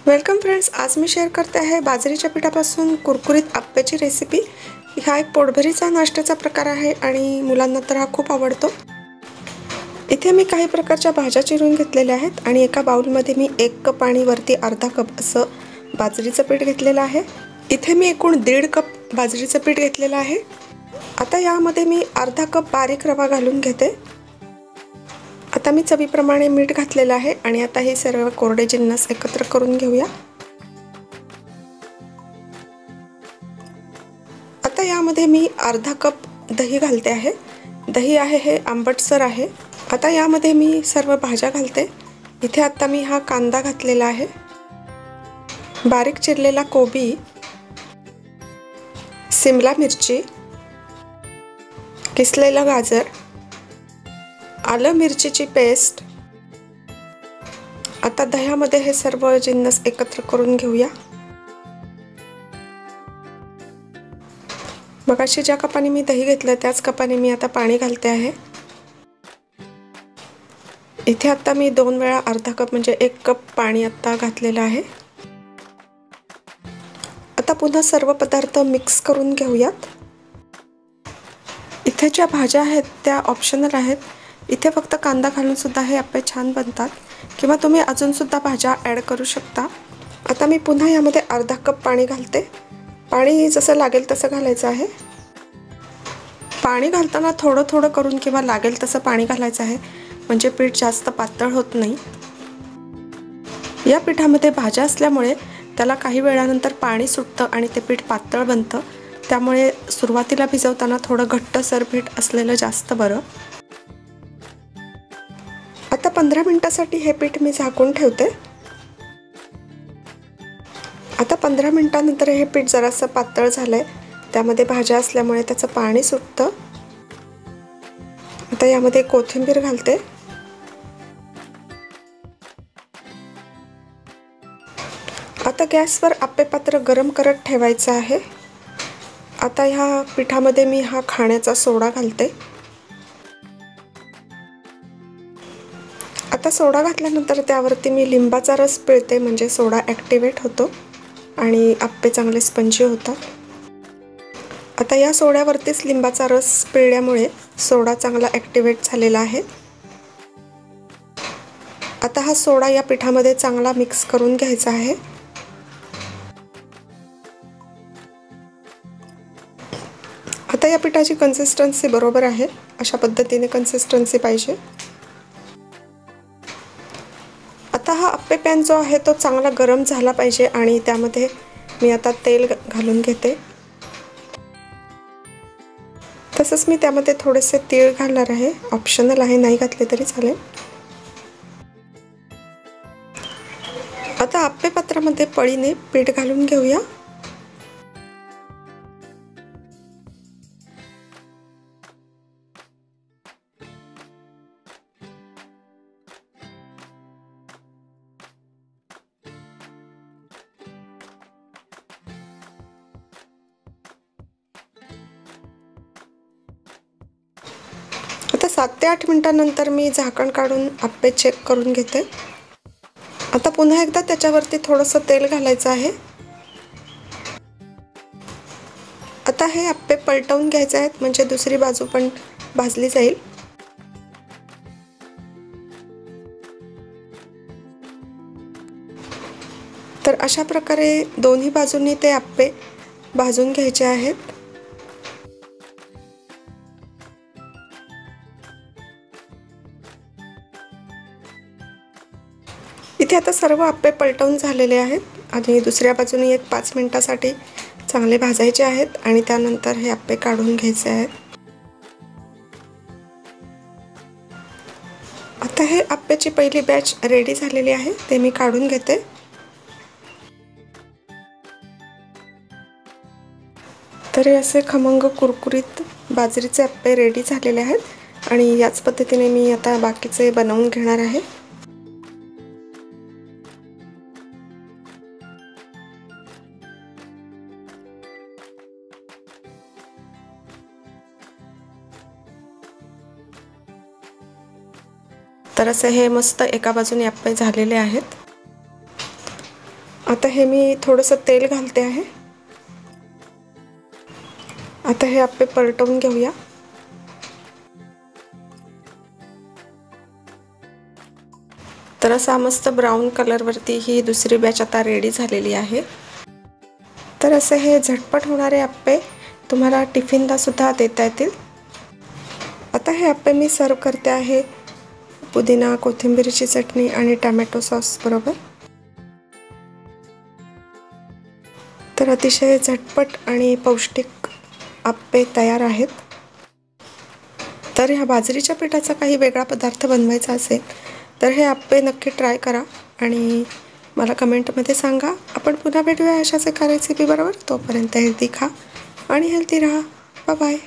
Welcome friends, आज मी share करते आहे बाजरीच्या पिठापासून कुरकुरीत आप्प्याची रेसिपी। हा एक पोटभरीचा नाश्त्याचा प्रकार आहे आणि मुलांना तर हा खूप आवडतो। इथे मी काही प्रकारच्या भाज्या चिरून घेतलेल्या आहेत आणि एका बाउलमध्ये मी 1 कप आणि वरती अर्धा कप असं बाजरीचं पीठ घेतलेलं आहे। इथे मी एकूण 1.5 कप बाजरीचं पीठ घेतलेलं आहे। आता यामध्ये मी अर्धा कप बारीक रवा घालून घेते। आता मी चवीप्रमाणे मीठ घातलेलं आहे आणि आता हे सर्व कोरडे जिन्नस एकत्र करून घेऊया। आता यामध्ये मी अर्धा कप दही घालते आहे। दही आहे हे आंबटसर आहे। आता यामध्ये मी सर्व भाज्या घालते। इथे आता मी हा कांदा घातलेला आहे, बारीक चिरलेला कोबी, शिमला मिरची, किसलेलं गाजर, आलं मिरचीची पेस्ट। आता दह्यामध्ये हे सर्व जिन्नस एकत्र करून घेऊया। मगाशी ज्या कपाने मी दही घेतलं त्याच कपाने मी आता पाणी घालते आहे। इथे आता मी 2 वेळा अर्धा कप म्हणजे 1 कप पाणी आता घातलेलं आहे। आता पुन्हा सर्व पदार्थ मिक्स करून घेऊयात। इथे ज्या भाज्या आहेत त्या ऑप्शनल आहेत। इथे फक्त कांदा घालून सुद्धा हे आप्पे छान बनतात किंवा तुम्ही अजून सुद्धा भाज्या ॲड करू शकता। आता मी पुन्हा यामध्ये अर्धा कप पाणी घालते। पाणी जसं लागेल तसं घालायचं आहे। पाणी घालताना थोडं थोडं करून किंवा लागेल तसं पाणी घालायचं आहे, म्हणजे पीठ जास्त पातळ होत नाही। या पिठामध्ये भाज्या असल्यामुळे त्याला काही वेळानंतर पाणी सुटतं आणि ते पीठ पातळ बनतं, त्यामुळे सुरुवातीला भिजवताना थोडं घट्टसर पीठ असलेलं जास्त बरं। आता 15 मिनिटांसाठी हे पीठ मी झाकून ठेवते। आता 15 मिनिटांनंतर हे पीठ जरासं पातळ झालंय, त्यामध्ये भाज्या असल्यामुळे त्याचं पाणी सुटतं। आता यामध्ये कोथिंबीर घालते। आता गॅसवर आप्पे पात्र गरम करत ठेवायचं आहे। आता ह्या पिठामध्ये मी हा खाण्याचा सोडा घालते। आता सोडा घातल्यानंतर त्यावरती मी लिंबाचा रस पिळते, म्हणजे सोडा ॲक्टिवेट होतो आणि आप्पे चांगले स्पंजी होतात। आता या सोड्यावरतीच लिंबाचा रस पिळल्यामुळे सोडा चांगला ॲक्टिवेट झालेला आहे। आता हा सोडा या पिठामध्ये चांगला मिक्स करून घ्यायचा आहे। आता या पिठाची कन्सिस्टन्सी बरोबर आहे, अशा पद्धतीने कन्सिस्टन्सी पाहिजे। आता हा आप्पे पॅन जो आहे तो चांगला गरम झाला पाहिजे आणि त्यामध्ये मी आता तेल घालून घेते। तसंच मी त्यामध्ये थोडेसे तीळ घालणार आहे, ऑप्शनल आहे, नाही घातले तरी चालेल। आता आप्पे पात्रामध्ये पळीने पीठ घालून घेऊया। आता 7 ते 8 मिनिटांनंतर मी झाकण काढून आप्पे चेक करून घेते। आता पुन्हा एकदा त्याच्यावरती थोडंसं तेल घालायचं आहे। आता हे आप्पे पलटवून घ्यायचे आहेत, म्हणजे दुसरी बाजू पण भाजली जाईल। तर अशा प्रकारे दोन्ही बाजूंनी ते आप्पे भाजून घ्यायचे आहेत। इथे आता सर्व आप्पे पलटवून झालेले आहेत आणि दुसऱ्या बाजूने एक 5 मिनिटांसाठी चांगले भाजायचे आहेत आणि त्यानंतर हे आप्पे काढून घ्यायचे आहेत। आता हे आप्प्याची पहिली बॅच रेडी झालेली आहे, ते मी काढून घेते। तर हे असे खमंग कुरकुरीत बाजरीचे आप्पे रेडी झालेले आहेत आणि याच पद्धतीने मी आता बाकीचे बनवून घेणार आहे। तर असे हे मस्त एका बाजूने आप्पे झालेले आहेत। आता हे मी थोडंसं तेल घालते आहे. आता हे आप्पे पलटवून घेऊया. तर असा मस्त ब्राऊन कलरवरती ही दुसरी बॅच आता रेडी झालेली आहे. तर असे हे झटपट होणारे आप्पे तुम्हाला टिफिनला सुद्धा देता येतील. आता हे आप्पे मी सर्व करते आहे पुदिना, कोथिंबीरची चटणी आणि टोमॅटो सॉस बरोबर. तर अतिशय झटपट आणि पौष्टिक आप्पे तयार आहेत. तर ह्या बाजरीच्या पिठाचा काही वेगळा पदार्थ बनवायचा असेल तर हे आप्पे नक्की ट्राय करा आणि मला कमेंटमध्ये सांगा. आपण पुन्हा भेटूया अशाच एका रेसिपी बरोबर. तोपर्यंत हेल्दी खा आणि हेल्दी राहा. Bye bye.